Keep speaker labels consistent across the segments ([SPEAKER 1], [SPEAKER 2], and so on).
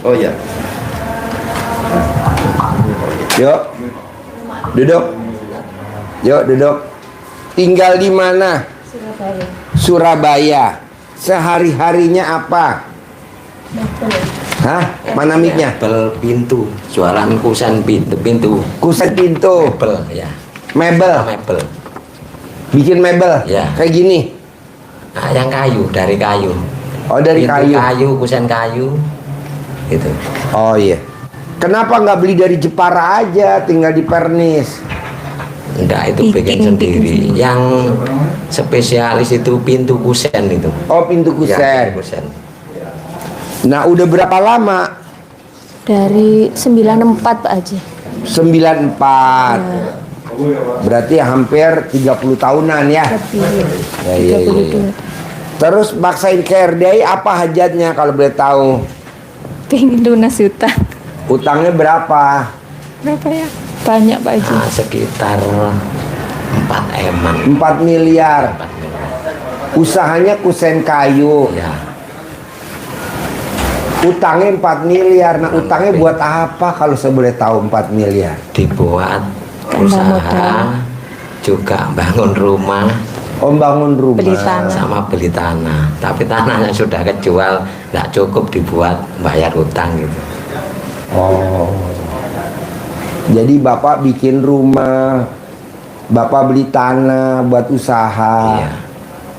[SPEAKER 1] Oh iya.
[SPEAKER 2] Yuk, duduk. Yuk, duduk. Tinggal di mana?
[SPEAKER 3] Surabaya.
[SPEAKER 2] Surabaya. Sehari-harinya apa? Hah? Mana mic-nya?
[SPEAKER 1] Mebel pintu, jualan kusen pintu.
[SPEAKER 2] Kuset pintu.
[SPEAKER 1] Mebel ya.
[SPEAKER 2] Mebel.
[SPEAKER 1] Mebel.
[SPEAKER 2] Bikin mebel.
[SPEAKER 1] Ya.
[SPEAKER 2] Kayak gini.
[SPEAKER 1] Nah, yang kayu, dari kayu.
[SPEAKER 2] Oh, dari
[SPEAKER 1] Pintu
[SPEAKER 2] kayu.
[SPEAKER 1] kayu, kusen kayu. Gitu.
[SPEAKER 2] Oh iya. Kenapa nggak beli dari Jepara aja, tinggal di Pernis?
[SPEAKER 1] Enggak, itu bikin sendiri. Yang spesialis itu pintu kusen itu.
[SPEAKER 2] Oh, pintu
[SPEAKER 1] Ya,
[SPEAKER 2] kusen.
[SPEAKER 1] pintu kusen.
[SPEAKER 2] Nah, udah berapa lama?
[SPEAKER 3] Dari 94 Pak Haji.
[SPEAKER 2] 94. Berarti hampir 30 tahunan ya.
[SPEAKER 3] Lebih
[SPEAKER 2] Ya, iya, iya, iya. Terus maksain ke RDI apa hajatnya kalau boleh tahu?
[SPEAKER 3] pengen lunas utang.
[SPEAKER 2] Utangnya berapa?
[SPEAKER 3] Berapa ya? Banyak Pak Haji.
[SPEAKER 1] Nah, sekitar 4 eman.
[SPEAKER 2] 4 miliar.
[SPEAKER 1] 4 miliar.
[SPEAKER 2] Usahanya kusen kayu.
[SPEAKER 1] Ya.
[SPEAKER 2] Utangnya 4 miliar. Nah, utangnya buat apa kalau saya boleh tahu 4 miliar?
[SPEAKER 1] Dibuat
[SPEAKER 3] Tambah
[SPEAKER 1] usaha,
[SPEAKER 3] modal.
[SPEAKER 1] juga bangun rumah,
[SPEAKER 2] Om bangun rumah.
[SPEAKER 3] Beli tanah.
[SPEAKER 1] sama beli tanah. Tapi tanahnya sudah kejual, tidak cukup dibuat bayar utang gitu.
[SPEAKER 2] Oh. Jadi Bapak bikin rumah, Bapak beli tanah buat usaha.
[SPEAKER 1] Iya.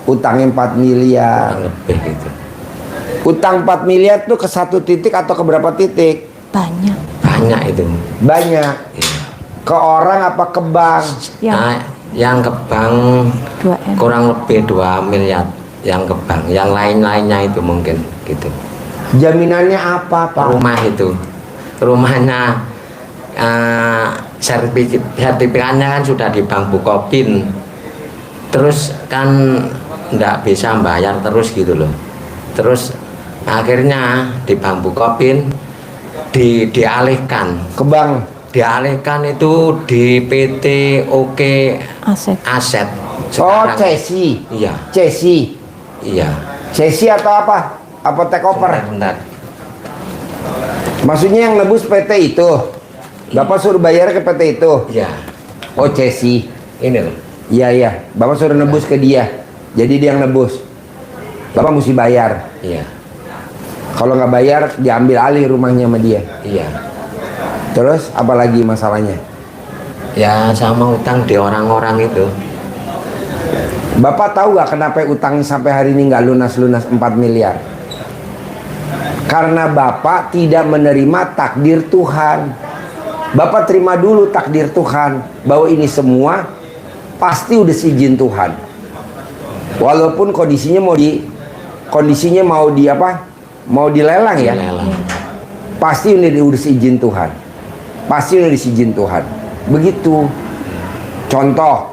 [SPEAKER 2] Utangnya 4 miliar.
[SPEAKER 1] Kurang lebih gitu.
[SPEAKER 2] Utang 4 miliar tuh ke satu titik atau ke berapa titik?
[SPEAKER 3] Banyak.
[SPEAKER 1] Banyak itu.
[SPEAKER 2] Banyak.
[SPEAKER 1] Iya.
[SPEAKER 2] Ke orang apa ke bank?
[SPEAKER 3] Yang
[SPEAKER 1] Nah, yang ke bank
[SPEAKER 3] 2M.
[SPEAKER 1] kurang lebih 2 miliar yang ke bank. Yang lain-lainnya itu mungkin gitu.
[SPEAKER 2] Jaminannya apa, Pak?
[SPEAKER 1] Rumah itu, rumahnya sertifikatnya kan sudah di Bank Bukopin. Terus kan nggak bisa bayar terus gitu loh. Terus akhirnya di Bank Bukopin dialihkan.
[SPEAKER 2] Ke bank.
[SPEAKER 1] Dialihkan itu di PT Oke
[SPEAKER 3] Aset.
[SPEAKER 1] Aset.
[SPEAKER 2] Oh,
[SPEAKER 1] Sekarang.
[SPEAKER 2] cesi.
[SPEAKER 1] Iya,
[SPEAKER 2] Cesi.
[SPEAKER 1] iya.
[SPEAKER 2] Cesi atau apa? Apa take over?
[SPEAKER 1] Bentar.
[SPEAKER 2] Maksudnya yang nebus PT itu. Bapak suruh bayar ke PT itu.
[SPEAKER 1] Iya,
[SPEAKER 2] Oh, cesi.
[SPEAKER 1] ini loh.
[SPEAKER 2] Iya, iya. Bapak suruh nebus ke dia. Jadi dia yang nebus. Bapak mesti bayar.
[SPEAKER 1] Iya,
[SPEAKER 2] Kalau nggak bayar, diambil alih rumahnya sama dia.
[SPEAKER 1] iya.
[SPEAKER 2] Terus apa lagi masalahnya?
[SPEAKER 1] Ya sama utang di orang-orang itu.
[SPEAKER 2] Bapak tahu nggak kenapa utangnya sampai hari ini nggak lunas-lunas 4 miliar? Karena Bapak tidak menerima takdir Tuhan. Bapak terima dulu takdir Tuhan bahwa ini semua pasti udah seizin Tuhan. Walaupun kondisinya mau di apa? Mau dilelang ya.
[SPEAKER 1] Lelang.
[SPEAKER 2] Pasti udah seizin Tuhan. Pasti udah diizin Tuhan. Begitu. Contoh,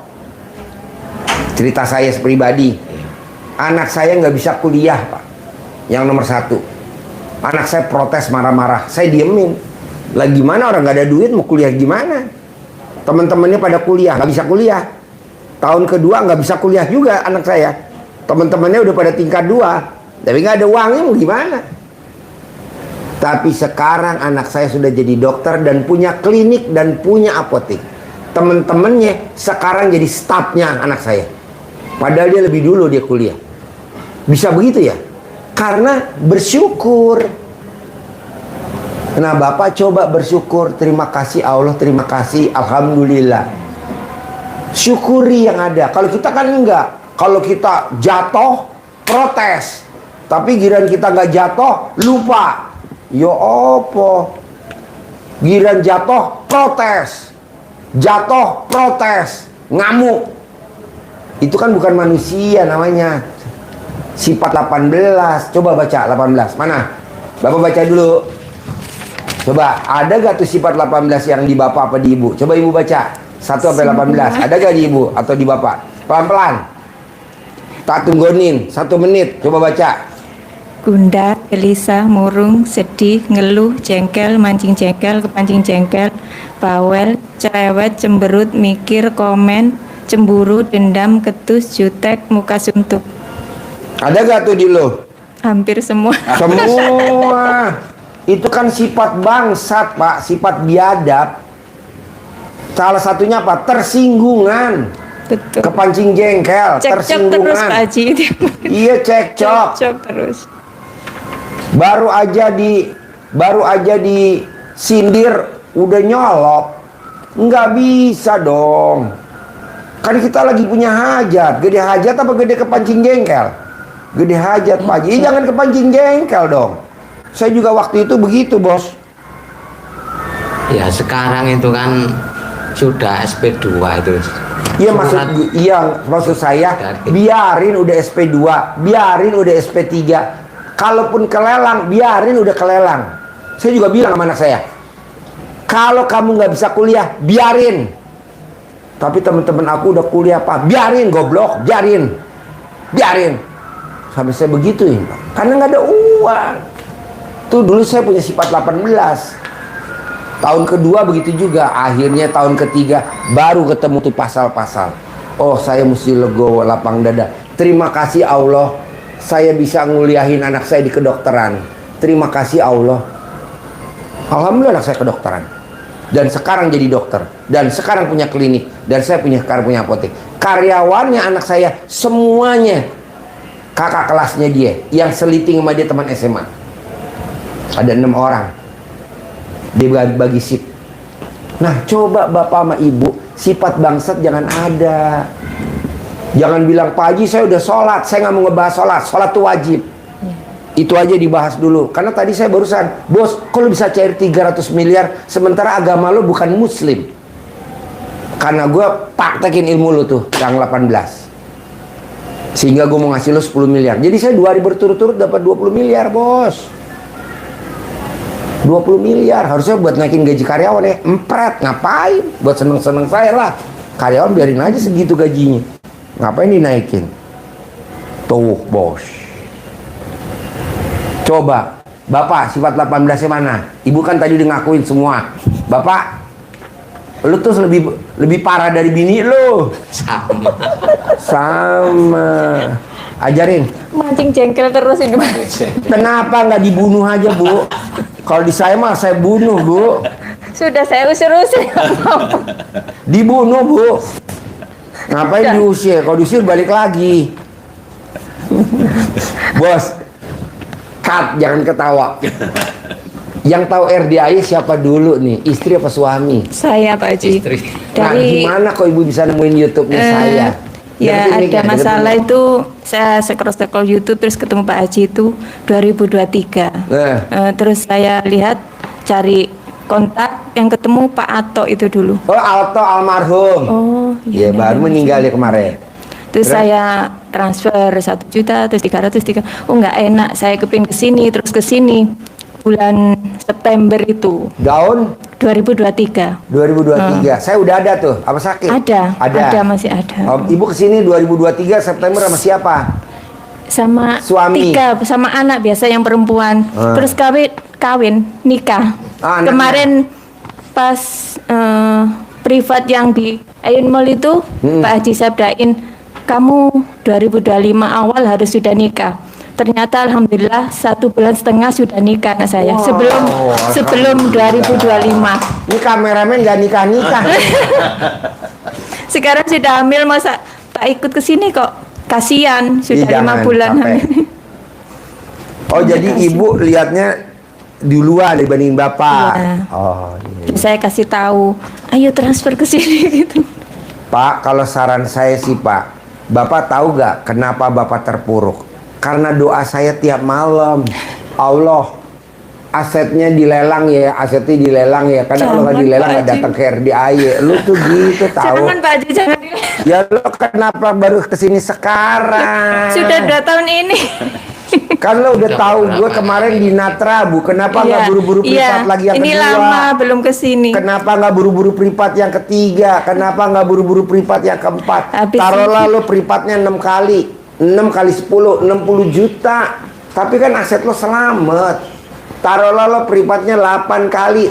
[SPEAKER 2] cerita saya pribadi. Anak saya nggak bisa kuliah, Pak. Yang nomor 1. Anak saya protes marah-marah. Saya diemin. Lah gimana, orang nggak ada duit mau kuliah gimana? Teman-temannya pada kuliah, nggak bisa kuliah. Tahun kedua nggak bisa kuliah juga anak saya. Teman-temannya udah pada tingkat 2, tapi nggak ada uangnya, mau gimana? Tapi sekarang anak saya sudah jadi dokter dan punya klinik dan punya apotek. Teman-temannya sekarang jadi stafnya anak saya. Padahal dia lebih dulu dia kuliah. Bisa begitu ya? Karena bersyukur. Nah, Bapak coba bersyukur. Terima kasih Allah, terima kasih, alhamdulillah. Syukuri yang ada. Kalau kita kan enggak. Kalau kita jatuh, protes. Tapi giliran kita nggak jatuh, lupa. Yo opo. Giliran jatuh, protes. Jatuh, protes. Ngamuk. Itu kan bukan manusia namanya. Sifat 18. Coba baca 18. Mana? Bapak baca dulu. Coba, ada gak tuh sifat 18 yang di bapak apa di ibu? Coba ibu baca. 1 sampai 18. Ada gak di ibu atau di bapak? Pelan-pelan. Tak tungguin 1 menit. Coba baca.
[SPEAKER 3] Gundah, gelisah, murung, sedih, ngeluh, jengkel, mancing jengkel, kepancing jengkel, bawel, cerewet, cemberut, mikir, komen, cemburu, dendam, ketus, jutek, muka suntuk.
[SPEAKER 2] Ada gak tuh di lo?
[SPEAKER 3] Hampir semua.
[SPEAKER 2] Semua. Itu kan sifat bangsat, Pak, sifat biadab. Salah satunya apa? Tersinggungan.
[SPEAKER 3] Betul.
[SPEAKER 2] Kepancing jengkel,
[SPEAKER 3] Cekcok
[SPEAKER 2] tersinggungan.
[SPEAKER 3] terus Pak Haji.
[SPEAKER 2] Iya, cekcok.
[SPEAKER 3] Cekcok terus.
[SPEAKER 2] Baru aja disindir udah nyolok. Nggak bisa dong. Kan kita lagi punya hajat. Gede hajat apa gede kepancing jengkel? Gede hajat, Pak Haji. Jangan kepancing jengkel dong. Saya juga waktu itu begitu, Bos.
[SPEAKER 1] Ya sekarang itu kan sudah SP2 itu.
[SPEAKER 2] Iya,
[SPEAKER 1] Surat-
[SPEAKER 2] maksud saya biarin udah SP2, biarin udah SP3. Kalaupun kelelang, biarin udah kelelang. Saya juga bilang sama anak saya, kalau kamu nggak bisa kuliah, biarin. Tapi teman-teman aku udah kuliah, Pak. Biarin, goblok, biarin. Sampai saya begituin, Pak. Karena nggak ada uang. Tuh dulu saya punya sifat 18. Tahun kedua begitu juga. Akhirnya tahun ketiga baru ketemu tuh pasal-pasal. Oh, saya mesti legowo, lapang dada. Terima kasih Allah, saya bisa nguliahin anak saya di kedokteran. Terima kasih Allah. Alhamdulillah anak saya kedokteran. Dan sekarang jadi dokter. Dan sekarang punya klinik. Dan saya sekarang punya apotek. Karyawannya anak saya semuanya kakak kelasnya dia. Yang seliting sama dia teman SMA. Ada 6 orang. Dia bagi sip. Nah, coba bapak sama ibu, sifat bangsat jangan ada. Jangan bilang, Pak Haji saya udah sholat, saya nggak mau ngebahas sholat. Sholat itu wajib. Itu aja dibahas dulu. Karena tadi saya barusan, bos, kalau bisa cair 300 miliar, sementara agama lo bukan muslim. Karena gue praktekin ilmu lo tuh, yang 18. Sehingga gue mau ngasih lo 10 miliar. Jadi saya 2 hari berturut-turut dapat 20 miliar, bos. 20 miliar harusnya buat naikin gaji karyawan ya. Empret, ngapain? Buat seneng-seneng saya lah. Karyawan biarin aja segitu gajinya. Ngapain dinaikin? Tuh, bos. Coba, Bapak sifat 18-nya mana? Ibu kan tadi udah ngakuin semua. Bapak, lu tuh lebih parah dari bini lu. Sama. Ajarin.
[SPEAKER 3] Mancing jengkel terus ini, Pak.
[SPEAKER 2] Kenapa nggak dibunuh aja, Bu? Kalau di saya mah saya bunuh, Bu.
[SPEAKER 3] Sudah saya usir-usir.
[SPEAKER 2] Dibunuh, Bu. Ngapain diusir? Kalau diusir balik lagi. Bos, cut, jangan ketawa. Yang tahu RDAI siapa dulu nih? Istri apa suami?
[SPEAKER 3] Saya, Pak Haji.
[SPEAKER 1] Istri.
[SPEAKER 2] Nah, gimana kok ibu bisa nemuin YouTube-nya saya?
[SPEAKER 3] Ya,
[SPEAKER 2] Deketin mic
[SPEAKER 3] ada
[SPEAKER 2] ya,
[SPEAKER 3] masalah
[SPEAKER 2] deketin mic.
[SPEAKER 3] itu saya scroll YouTube terus ketemu Pak Haji itu 2023. Terus saya lihat cari kontak yang ketemu Pak Ato itu dulu.
[SPEAKER 2] Oh, Alto almarhum.
[SPEAKER 3] Oh,
[SPEAKER 2] Ya, baru meninggal ya kemarin.
[SPEAKER 3] Terus saya transfer 1 juta, terus 300. Oh, nggak enak, saya kepin ke sini, terus ke sini. Bulan September itu.
[SPEAKER 2] Daun
[SPEAKER 3] 2023.
[SPEAKER 2] 2023. Saya udah ada tuh. Apa sakit?
[SPEAKER 3] Ada, masih ada.
[SPEAKER 2] Oh, ibu kesini 2023 September sama siapa?
[SPEAKER 3] Sama
[SPEAKER 2] Suami.
[SPEAKER 3] 3, sama anak biasa yang perempuan. Terus kawin, nikah.
[SPEAKER 2] Anaknya.
[SPEAKER 3] Kemarin pas privat yang di Ayun Mall itu, Pak Haji sabdain, kamu 2025 awal harus sudah nikah. Ternyata alhamdulillah 1,5 bulan sudah nikah anak saya.
[SPEAKER 2] Wow,
[SPEAKER 3] Sebelum 2025.
[SPEAKER 2] Ini kameramen nggak nikah-nikah.
[SPEAKER 3] Sekarang sudah hamil, masa tak ikut ke sini kok? Kasihan, sudah
[SPEAKER 2] Ih,
[SPEAKER 3] 5
[SPEAKER 2] jangan,
[SPEAKER 3] bulan
[SPEAKER 2] capek.
[SPEAKER 3] hamil.
[SPEAKER 2] Oh, jadi ibu lihatnya duluan dibanding bapak.
[SPEAKER 3] Iya.
[SPEAKER 2] Oh, iya.
[SPEAKER 3] Saya kasih tahu, ayo transfer ke sini gitu.
[SPEAKER 2] Pak, kalau saran saya sih Pak, Bapak tahu nggak kenapa Bapak terpuruk? Karena doa saya tiap malam, Allah, asetnya dilelang ya, Karena kalau nggak
[SPEAKER 3] Jangan,
[SPEAKER 2] dilelang
[SPEAKER 3] Pak
[SPEAKER 2] nggak
[SPEAKER 3] Haji.
[SPEAKER 2] datang ke RDAI. Lu tuh gitu tahu.
[SPEAKER 3] Jangan Pak Haji, jangan.
[SPEAKER 2] Ya lo kenapa baru kesini sekarang?
[SPEAKER 3] Sudah 2 tahun ini.
[SPEAKER 2] Kan lo udah tahu gue kemarin di Natra, Bu. Kenapa nggak
[SPEAKER 3] Iya,
[SPEAKER 2] buru-buru privat
[SPEAKER 3] iya.
[SPEAKER 2] lagi yang
[SPEAKER 3] Ini
[SPEAKER 2] kedua?
[SPEAKER 3] lama belum ke sini.
[SPEAKER 2] Kenapa nggak buru-buru privat yang ketiga? Kenapa nggak buru-buru privat yang keempat?
[SPEAKER 3] Habis
[SPEAKER 2] Taruhlah lo privatnya 6 kali. 6 kali 10, 60 juta. Tapi kan aset lo selamat. Taruhlah lo privatnya 8 kali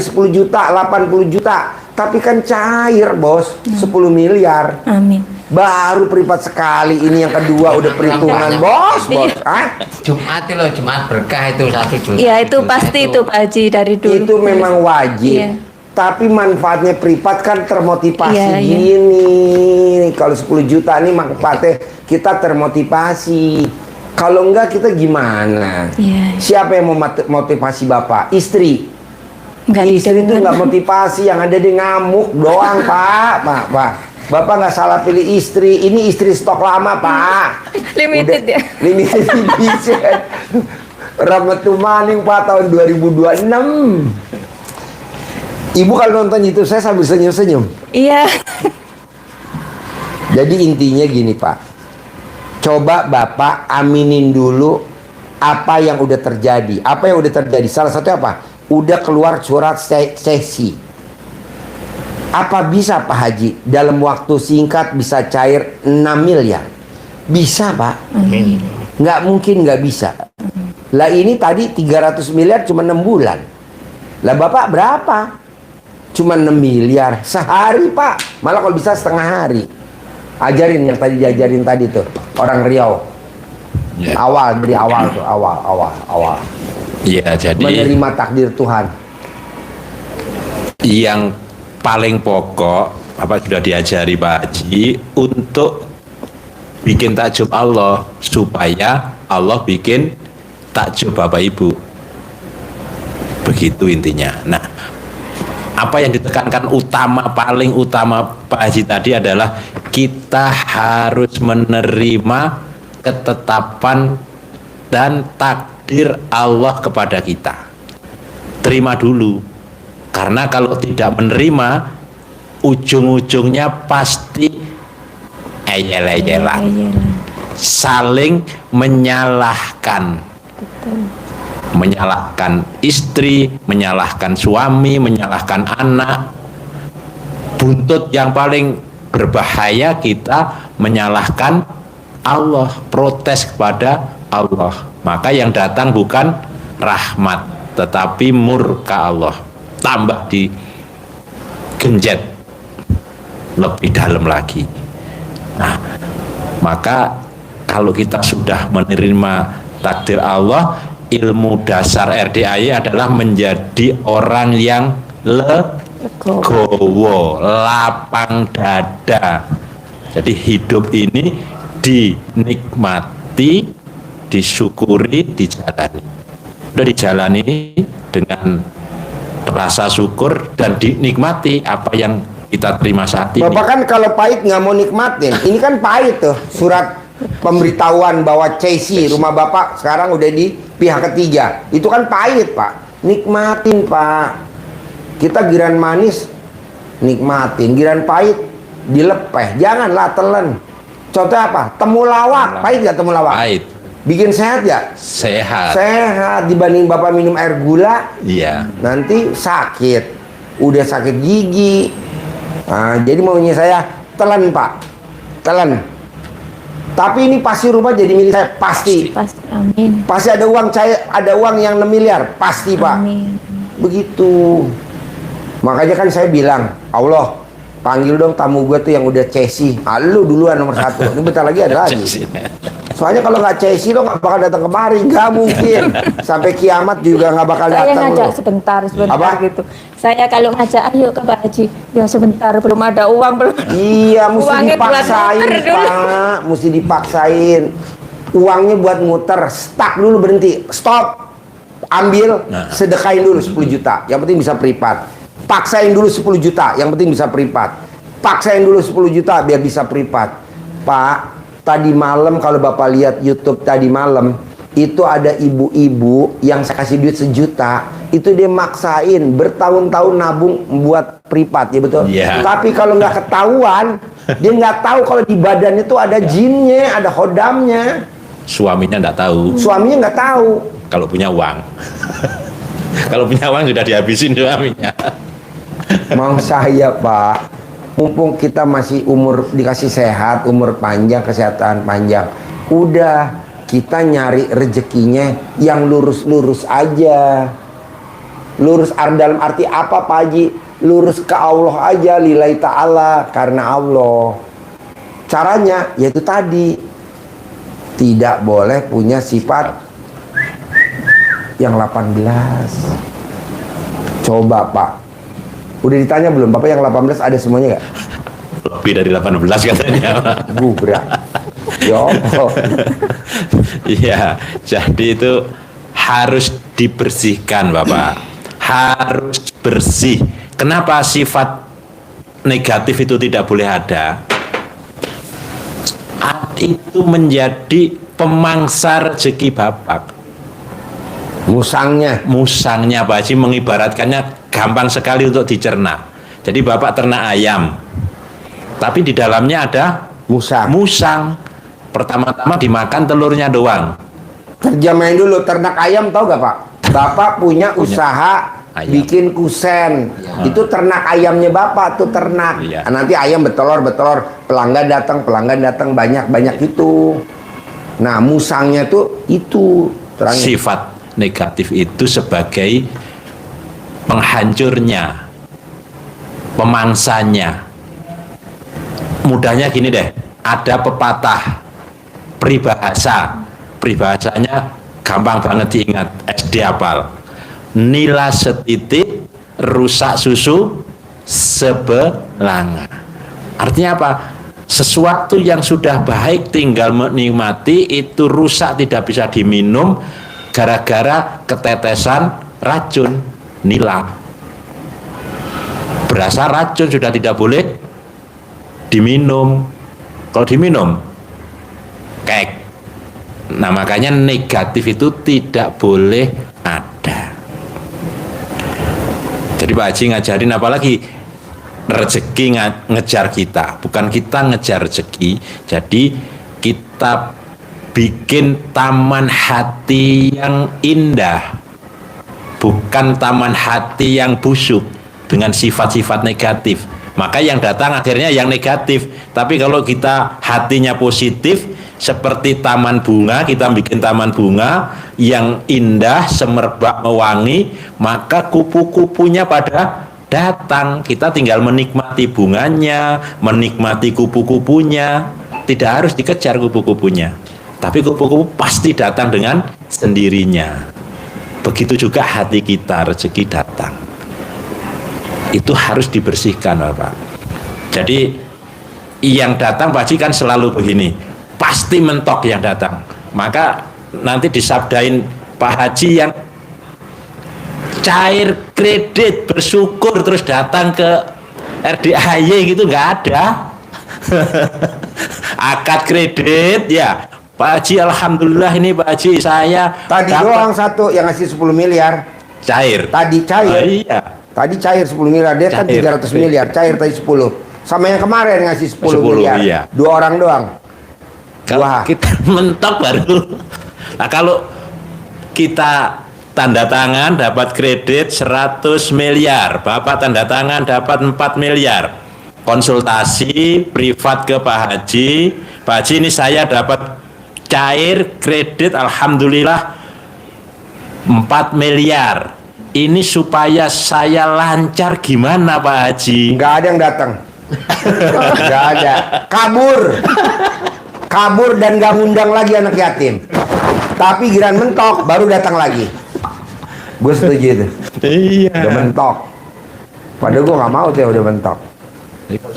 [SPEAKER 2] 10 juta, 80 juta. Tapi kan cair, bos. 10 miliar.
[SPEAKER 3] Amin.
[SPEAKER 2] Baru privat sekali, ini yang kedua udah perhitungan bos. Hah?
[SPEAKER 1] Jumat itu loh, Jumat berkah itu 1 juta.
[SPEAKER 3] Iya itu pasti itu Pak Haji dari dulu.
[SPEAKER 2] Itu memang wajib.
[SPEAKER 3] Iya.
[SPEAKER 2] Tapi manfaatnya privat kan termotivasi
[SPEAKER 3] Iya, iya.
[SPEAKER 2] gini. Kalau 10 juta nih manfaatnya kita termotivasi. Kalau enggak kita gimana?
[SPEAKER 3] Iya.
[SPEAKER 2] Siapa yang mau motivasi Bapak? Istri.
[SPEAKER 3] Nggak
[SPEAKER 2] Istri itu
[SPEAKER 3] didengar.
[SPEAKER 2] nggak motivasi, yang ada dia ngamuk doang Pak. Pak. Bapak nggak salah pilih istri. Ini istri stok lama Pak.
[SPEAKER 3] Limited ya.
[SPEAKER 2] Limited edition. Rahmatul Maning Pak tahun 2026. Ibu kalau nonton YouTube saya sambil senyum-senyum.
[SPEAKER 3] Iya.
[SPEAKER 2] Jadi intinya gini Pak, coba Bapak aminin dulu apa yang udah terjadi. Apa yang udah terjadi? Salah satu apa? Udah keluar surat sesi. Apa bisa Pak Haji dalam waktu singkat bisa cair 6 miliar? Bisa Pak.
[SPEAKER 1] Amin.
[SPEAKER 2] Nggak mungkin nggak bisa. Lah ini tadi 300 miliar cuma 6 bulan. Lah Bapak berapa? Cuma 6 miliar sehari Pak. Malah kalau bisa setengah hari. Ajarin yang tadi diajarin tadi tuh orang Riau.
[SPEAKER 4] Ya.
[SPEAKER 2] Awal dari awal tuh awal.
[SPEAKER 4] Iya, jadi
[SPEAKER 2] Menerima takdir Tuhan.
[SPEAKER 4] yang paling pokok Bapak sudah diajari Pak Haji untuk bikin takjub Allah supaya Allah bikin takjub Bapak Ibu. Begitu intinya. Nah, apa yang ditekankan paling utama Pak Haji tadi adalah kita harus menerima ketetapan dan takdir Allah kepada kita. Terima dulu. Karena kalau tidak menerima, ujung-ujungnya pasti eyel-eyelan, saling menyalahkan. Menyalahkan istri, menyalahkan suami, menyalahkan anak. Buntut yang paling berbahaya kita menyalahkan Allah, protes kepada Allah. Maka yang datang bukan rahmat, tetapi murka Allah. Tambah digenjet lebih dalam lagi. Nah, maka kalau kita sudah menerima takdir Allah, ilmu dasar RDAY adalah menjadi orang yang legowo, lapang dada. Jadi hidup ini dinikmati, disyukuri, dijalani. Udah dijalani dengan rasa syukur dan dinikmati apa yang kita terima saat ini.
[SPEAKER 2] Bapak kan kalau pahit nggak mau nikmatin. Ini kan pahit tuh surat pemberitahuan bahwa CC rumah Bapak sekarang udah di pihak ketiga. Itu kan pahit Pak. Nikmatin Pak. Kita giran manis nikmatin, giran pahit dilepeh. Janganlah telan. Contoh apa? Temulawak. Pahit nggak temulawak?
[SPEAKER 4] Pahit.
[SPEAKER 2] Bikin sehat ya?
[SPEAKER 4] Sehat.
[SPEAKER 2] Sehat. Dibanding Bapak minum air gula,
[SPEAKER 4] Iya.
[SPEAKER 2] nanti sakit. Udah sakit gigi. Nah, jadi maunya saya telan Pak. Telan. Tapi ini pasti rumah jadi milik saya. Pasti.
[SPEAKER 3] Pasti. Amin.
[SPEAKER 2] Pasti ada uang cair, ada uang yang 6 miliar. Pasti Pak.
[SPEAKER 3] Amin.
[SPEAKER 2] Begitu. Makanya kan saya bilang, Allah panggil dong tamu gue tuh yang udah cesi. Lu duluan nomor 1. Ini bentar lagi ada lagi. Soalnya kalau nggak cesi lo nggak bakal datang kemari. Nggak mungkin. Sampai kiamat juga nggak bakal
[SPEAKER 3] Saya
[SPEAKER 2] datang
[SPEAKER 3] ngajak
[SPEAKER 2] lo.
[SPEAKER 3] sebentar
[SPEAKER 2] Apa?
[SPEAKER 3] gitu. Saya kalau ngajak ayo ke Pak Haji, ya sebentar belum ada uang belum.
[SPEAKER 2] Iya, mesti
[SPEAKER 3] Uangnya buat
[SPEAKER 2] dipaksain
[SPEAKER 3] muter dulu.
[SPEAKER 2] Pak. Mesti dipaksain. Uangnya buat muter. Stuck dulu, berhenti. Stop. Ambil,
[SPEAKER 4] Nah.
[SPEAKER 2] sedekain dulu 10 juta. Yang penting bisa privat. Paksain dulu 10 juta. Yang penting bisa privat. Paksain dulu 10 juta biar bisa privat. Pak, tadi malam kalau Bapak lihat YouTube tadi malam, itu ada ibu-ibu yang saya kasih duit 1 juta. Itu dia maksain bertahun-tahun nabung buat privat, ya betul?
[SPEAKER 4] Iya.
[SPEAKER 2] Tapi kalau nggak ketahuan, dia nggak tahu kalau di badan itu ada jinnya, ada hodamnya.
[SPEAKER 4] Suaminya enggak tahu
[SPEAKER 2] Suaminya nggak tahu.
[SPEAKER 4] kalau punya uang. Kalau punya uang sudah dihabisin suaminya.
[SPEAKER 2] Mau saya Pak, mumpung kita masih umur dikasih sehat, umur panjang, kesehatan panjang, udah kita nyari rezekinya yang lurus-lurus aja. Lurus dalam arti apa Pak Haji? Lurus ke Allah aja, lillahi ta'ala, karena Allah. Caranya yaitu tadi, tidak boleh punya sifat yang 18. Coba Pak, udah ditanya belum Bapak yang 18 ada semuanya gak?
[SPEAKER 4] Lebih dari 18 katanya.
[SPEAKER 2] Gubrak. Yo.
[SPEAKER 4] Iya, jadi itu harus dibersihkan Bapak. Harus bersih. Kenapa sifat negatif itu tidak boleh ada? Itu menjadi pemangsa rezeki Bapak. Musangnya Pak Haji mengibaratkannya gampang sekali untuk dicerna. Jadi Bapak ternak ayam, tapi di dalamnya ada musang. Pertama-tama dimakan telurnya doang.
[SPEAKER 2] Terjemahin dulu, ternak ayam tahu gak Pak? Bapak punya usaha
[SPEAKER 4] ayam.
[SPEAKER 2] bikin kusen. Itu ternak ayamnya Bapak tuh ternak.
[SPEAKER 4] Iya.
[SPEAKER 2] Nanti ayam betelor, pelanggan datang banyak itu. Nah, musangnya tuh itu terangnya.
[SPEAKER 4] Sifat negatif itu sebagai penghancurnya, pemangsanya. Mudahnya gini deh, ada pepatah peribahasanya gampang banget diingat, SD hafal. Nila setitik, rusak susu sebelanga. Artinya apa? Sesuatu yang sudah baik tinggal menikmati, itu rusak tidak bisa diminum gara-gara ketetesan racun. Nila, berasa racun sudah tidak boleh diminum. Kalau diminum kek. Nah, makanya negatif itu tidak boleh ada. Jadi Pak Haji ngajarin, apalagi rezeki ngejar kita, bukan kita ngejar rezeki. Jadi kita bikin taman hati yang indah, bukan taman hati yang busuk dengan sifat-sifat negatif. Maka yang datang akhirnya yang negatif. Tapi kalau kita hatinya positif, seperti taman bunga, kita bikin taman bunga yang indah, semerbak mewangi, maka kupu-kupunya pada datang. Kita tinggal menikmati bunganya, menikmati kupu-kupunya. Tidak harus dikejar kupu-kupunya, tapi kupu-kupu pasti datang dengan sendirinya. Begitu juga hati kita, rezeki datang. Itu harus dibersihkan Bapak. Jadi yang datang Pak Haji kan selalu begini, pasti mentok yang datang. Maka nanti disabdain Pak Haji yang cair kredit bersyukur terus datang ke RDAY gitu nggak ada. Akad kredit ya Pak Haji, alhamdulillah ini Pak Haji saya
[SPEAKER 2] tadi doang satu yang ngasih 10 miliar
[SPEAKER 4] cair.
[SPEAKER 2] Tadi cair.
[SPEAKER 4] Oh, iya.
[SPEAKER 2] Tadi cair 10 miliar, dia kan
[SPEAKER 4] Cair.
[SPEAKER 2] 300 miliar, cair tadi 10. Sama yang kemarin ngasih 10 miliar.
[SPEAKER 4] Iya.
[SPEAKER 2] 2 orang doang.
[SPEAKER 4] Kalau
[SPEAKER 2] Wah.
[SPEAKER 4] kita mentok baru. Nah, kalau kita tanda tangan dapat kredit 100 miliar, Bapak tanda tangan dapat 4 miliar. Konsultasi privat ke Pak Haji. Pak Haji, ini saya dapat cair kredit alhamdulillah 4 miliar. Ini supaya saya lancar gimana Pak Haji?
[SPEAKER 2] Nggak ada yang datang. Nggak ada. Kabur dan nggak ngundang lagi anak yatim. Tapi giran mentok baru datang lagi. Gue setuju itu.
[SPEAKER 4] Iya.
[SPEAKER 2] Udah mentok. Padahal gue nggak mau tuh udah mentok.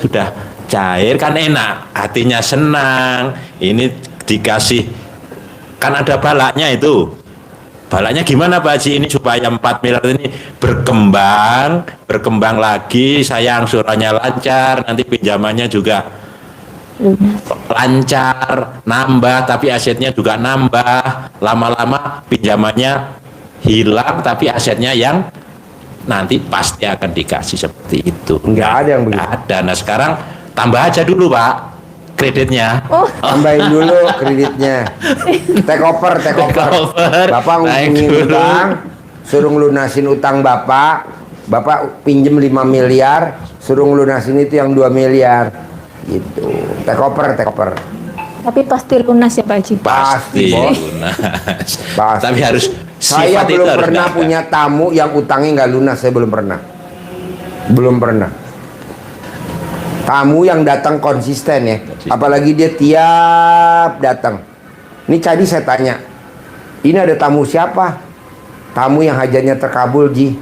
[SPEAKER 4] Sudah cair kan enak, hatinya senang. Ini dikasih, kan ada balaknya itu. Balaknya gimana Pak Haji ini supaya 4 miliar ini berkembang lagi, saya angsurannya lancar, nanti pinjamannya juga lancar, nambah, tapi asetnya juga nambah, lama-lama pinjamannya hilang, tapi asetnya yang nanti pasti akan dikasih seperti itu.
[SPEAKER 2] Nggak ada yang begitu.
[SPEAKER 4] Nggak ada. Nah sekarang tambah aja dulu Pak kreditnya.
[SPEAKER 2] Tambahin dulu kreditnya. Take over. Bapak ngutangin utang, suruh ngelunasin utang Bapak. Bapak pinjem 5 miliar, suruh ngelunasin itu yang 2 miliar. Gitu. Take over.
[SPEAKER 3] Tapi pasti lunas ya Pak Haji.
[SPEAKER 2] Pasti, Bos.
[SPEAKER 4] lunas.
[SPEAKER 2] Pasti.
[SPEAKER 4] Tapi harus
[SPEAKER 2] Saya
[SPEAKER 4] sifat itu
[SPEAKER 2] belum
[SPEAKER 4] harus
[SPEAKER 2] pernah
[SPEAKER 4] ada.
[SPEAKER 2] punya tamu yang utangnya nggak lunas. Saya belum pernah. Tamu yang datang konsisten ya. Apalagi dia tiap datang. Ini tadi saya tanya, ini ada tamu siapa? Tamu yang hajatnya terkabul, Ji.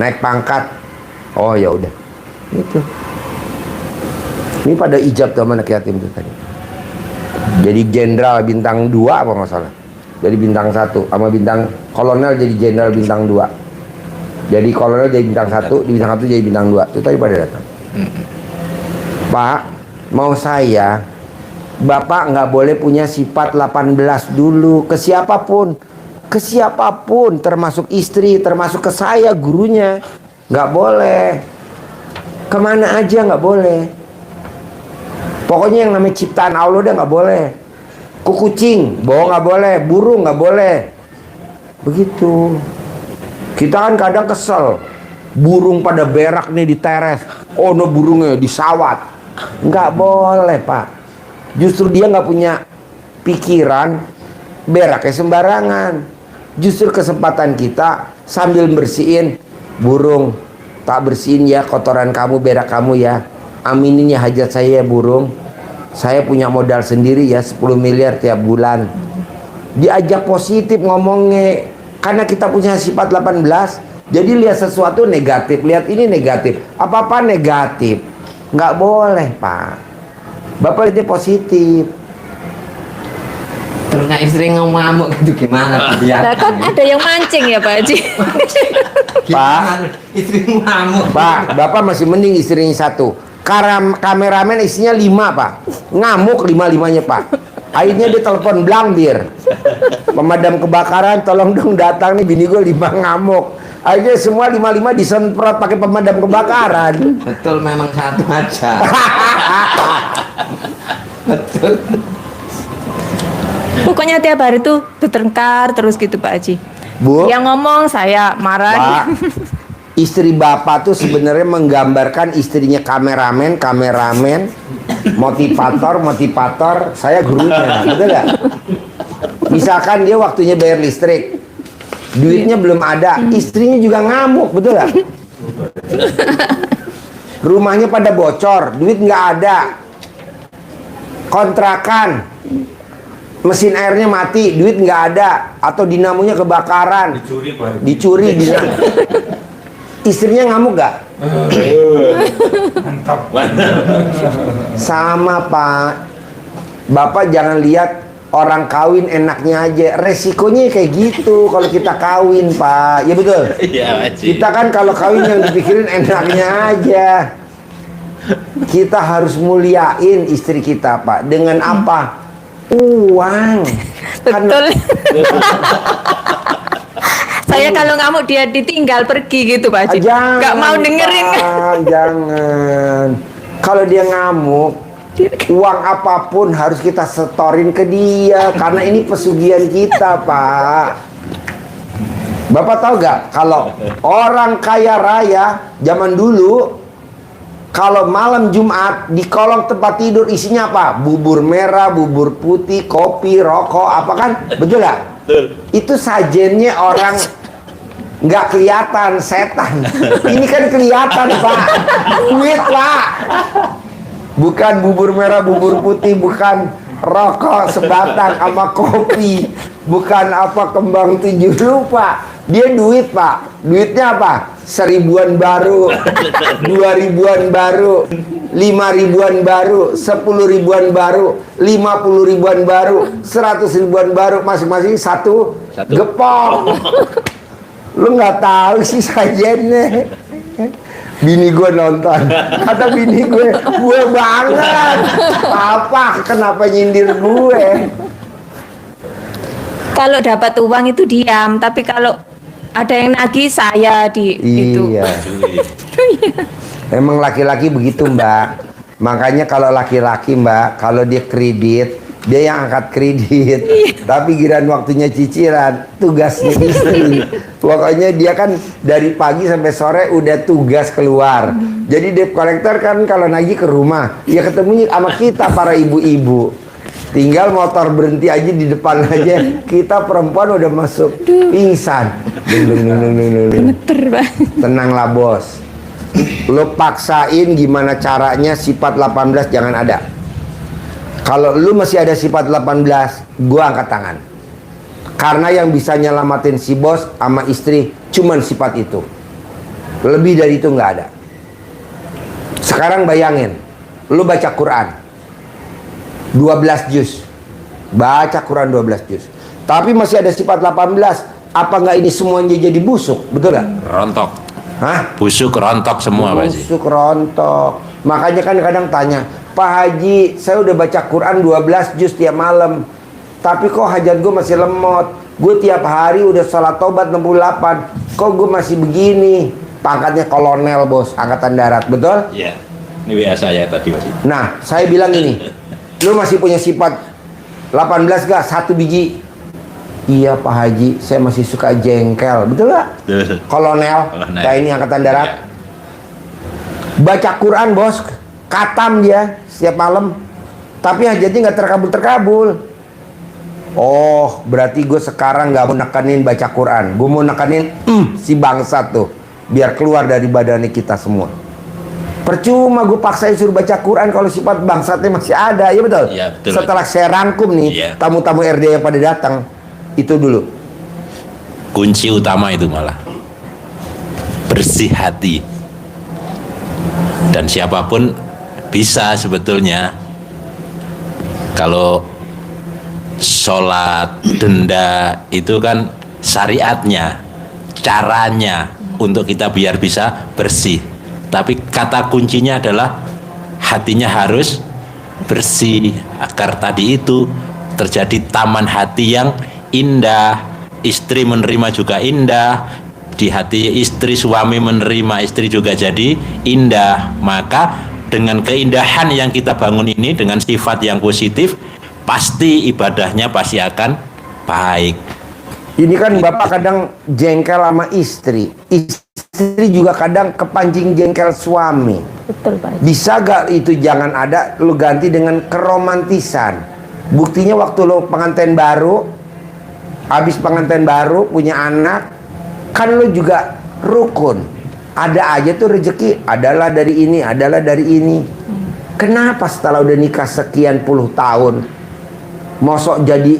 [SPEAKER 2] Naik pangkat. Oh ya udah. Itu. Ini pada ijab tuh anak yatim tuh tadi. Jadi jenderal bintang 2 apa masalah? Jadi bintang 1 sama bintang kolonel jadi jenderal bintang 2. Jadi kolonel jadi bintang 1, di bintang 1 jadi bintang 2. Itu tadi pada datang. Pak, mau saya, Bapak nggak boleh punya sifat 18 dulu ke siapapun. Ke siapapun, termasuk istri, termasuk ke saya gurunya. Nggak boleh. Kemana aja nggak boleh. Pokoknya yang namanya ciptaan Allah udah nggak boleh. Ke kucing, bawa nggak boleh. Burung nggak boleh. Begitu. Kita kan kadang kesel. Burung pada berak nih di teres. Oh no, burungnya disawat. Nggak boleh Pak. Justru dia nggak punya pikiran beraknya sembarangan. Justru kesempatan kita sambil bersihin burung. Tak bersihin ya kotoran kamu, berak kamu ya. Aminin ya hajat saya ya burung. Saya punya modal sendiri ya 10 miliar tiap bulan. Diajak positif ngomongnya. Karena kita punya sifat 18. Jadi lihat sesuatu negatif. Lihat ini negatif. Apa-apa negatif. Nggak boleh Pak. Bapak lihatnya positif.
[SPEAKER 1] Terus nah istri ngamuk gitu gimana?
[SPEAKER 3] Nah, kan ada yang mancing ya Pak Haji.
[SPEAKER 1] Gimana? Istri ngamuk.
[SPEAKER 2] Pak, Bapak masih mending istrinya 1. Kameramen isinya 5 Pak. Ngamuk 5-5-nya Pak. Akhirnya dia telepon Blangdir. Pemadam kebakaran, tolong dong datang nih bini gue 5 ngamuk. Akhirnya semua 5-5 disemprot pakai pemadam kebakaran.
[SPEAKER 1] Betul, memang 1 aja. Betul.
[SPEAKER 3] Pokoknya tiap hari tuh bertengkar terus gitu Pak Haji.
[SPEAKER 2] Bu,
[SPEAKER 3] Yang ngomong saya marah.
[SPEAKER 2] Pak, istri Bapak tuh sebenarnya menggambarkan istrinya kameramen, motivator, saya gurunya, betul gak? Misalkan dia waktunya bayar listrik, duitnya belum ada, istrinya juga ngamuk, betul gak? Rumahnya pada bocor, duit nggak ada, kontrakan, mesin airnya mati, duit nggak ada, atau dinamonya kebakaran, dicuri. Istrinya ngamuk gak?
[SPEAKER 5] Mantap.
[SPEAKER 2] Sama Pak. Bapak jangan lihat orang kawin enaknya aja. Resikonya kayak gitu kalau kita kawin Pak. Ya betul?
[SPEAKER 4] Iya, Haji.
[SPEAKER 2] Kita kan kalau kawin yang dipikirin enaknya aja. Kita harus muliain istri kita Pak. Dengan apa? Uang.
[SPEAKER 3] Betul. Saya kalau ngamuk dia ditinggal pergi gitu Pak Haji.
[SPEAKER 2] Jangan,
[SPEAKER 3] Nggak mau dengerin.
[SPEAKER 2] Pak, jangan. Kalau dia ngamuk, uang apapun harus kita setorin ke dia. Karena ini pesugihan kita Pak. Bapak tahu gak? Kalau orang kaya raya zaman dulu, kalau malam Jumat di kolong tempat tidur isinya apa? Bubur merah, bubur putih, kopi, rokok, apa kan? Betul gak? Itu sajennya orang nggak kelihatan, setan. Ini kan kelihatan Pak. Duit Pak. Bukan bubur merah, bubur putih, bukan rokok sebatang sama kopi, bukan apa kembang 7 lupa. Dia duit Pak. Duitnya apa? 1000-an baru, 2000-an baru, 5.000-an baru, 10.000-an baru, 50.000-an baru, 100.000-an baru, masing-masing satu gepok. Lu nggak tahu sih sajennya. Bini gue nonton, kata bini gue banget. Apa? Kenapa nyindir gue?
[SPEAKER 3] Kalau dapat uang itu diam, tapi kalau ada yang nagih saya itu.
[SPEAKER 2] Iya. Emang laki-laki begitu Mbak. Makanya kalau laki-laki Mbak, kalau dia kredit, dia yang angkat kredit. Tapi giliran waktunya cicilan, tugasnya istri. Pokoknya dia kan dari pagi sampai sore udah tugas keluar. Jadi debt collector kan kalau nagih ke rumah, ya ketemunya sama kita para ibu-ibu. Tinggal motor berhenti aja di depan aja, kita perempuan udah masuk pingsan.
[SPEAKER 3] Gemeter Pak.
[SPEAKER 2] Tenanglah bos. Lo paksain gimana caranya sifat 18 jangan ada. Kalau lu masih ada sifat 18, gua angkat tangan. Karena yang bisa nyelamatin si bos sama istri cuman sifat itu. Lebih dari itu nggak ada. Sekarang bayangin, lu baca Quran 12 juz. Baca Quran 12 juz. Tapi masih ada sifat 18. Apa nggak ini semuanya jadi busuk? Betul nggak?
[SPEAKER 4] Rontok.
[SPEAKER 2] Hah?
[SPEAKER 4] Busuk rontok semua Pak Haji.
[SPEAKER 2] Busuk rontok. Makanya kan kadang tanya, Pak Haji, saya udah baca Quran 12 juz tiap malam, tapi kok hajat gue masih lemot. Gue tiap hari udah salat tobat 68, kok gue masih begini. Pangkatnya kolonel bos, angkatan darat, betul?
[SPEAKER 4] Iya. Ini WA saya tadi Pak Haji.
[SPEAKER 2] Nah, saya bilang ini, lu masih punya sifat 18 gak? 1 biji. Iya Pak Haji, saya masih suka jengkel, betul gak?
[SPEAKER 4] Betul.
[SPEAKER 2] Kolonel, kayak ini angkatan darat.
[SPEAKER 4] Iya.
[SPEAKER 2] Baca Quran bos, katam dia setiap malam, tapi hajatnya nggak terkabul. Oh, berarti gue sekarang nggak mau nekanin baca Quran, gue mau nekanin si bangsat tuh, biar keluar dari badannya kita semua. Percuma gue paksain suruh baca Quran kalau sifat bangsatnya masih ada, ya betul?
[SPEAKER 4] Iya, betul.
[SPEAKER 2] Setelah saya rangkum nih,
[SPEAKER 4] Iya.
[SPEAKER 2] tamu-tamu RD yang pada datang, itu dulu.
[SPEAKER 4] Kunci utama itu malah bersih hati. Dan siapapun bisa sebetulnya kalau sholat denda itu kan syariatnya, caranya untuk kita biar bisa bersih. Tapi kata kuncinya adalah hatinya harus bersih agar tadi itu terjadi taman hati yang indah. Istri menerima juga indah, di hati istri, suami menerima istri juga jadi indah. Maka dengan keindahan yang kita bangun ini, dengan sifat yang positif, pasti ibadahnya pasti akan baik.
[SPEAKER 2] Ini kan bapak kadang jengkel sama istri, istri juga kadang kepancing jengkel suami.
[SPEAKER 3] Betul Pak Haji.
[SPEAKER 2] Bisa gak itu jangan ada, lu ganti dengan keromantisan. Buktinya waktu lu pengantin baru, habis pengantin baru punya anak, kan lu juga rukun. Ada aja tuh rezeki, adalah dari ini, adalah dari ini. Kenapa setelah udah nikah sekian puluh tahun, mosok jadi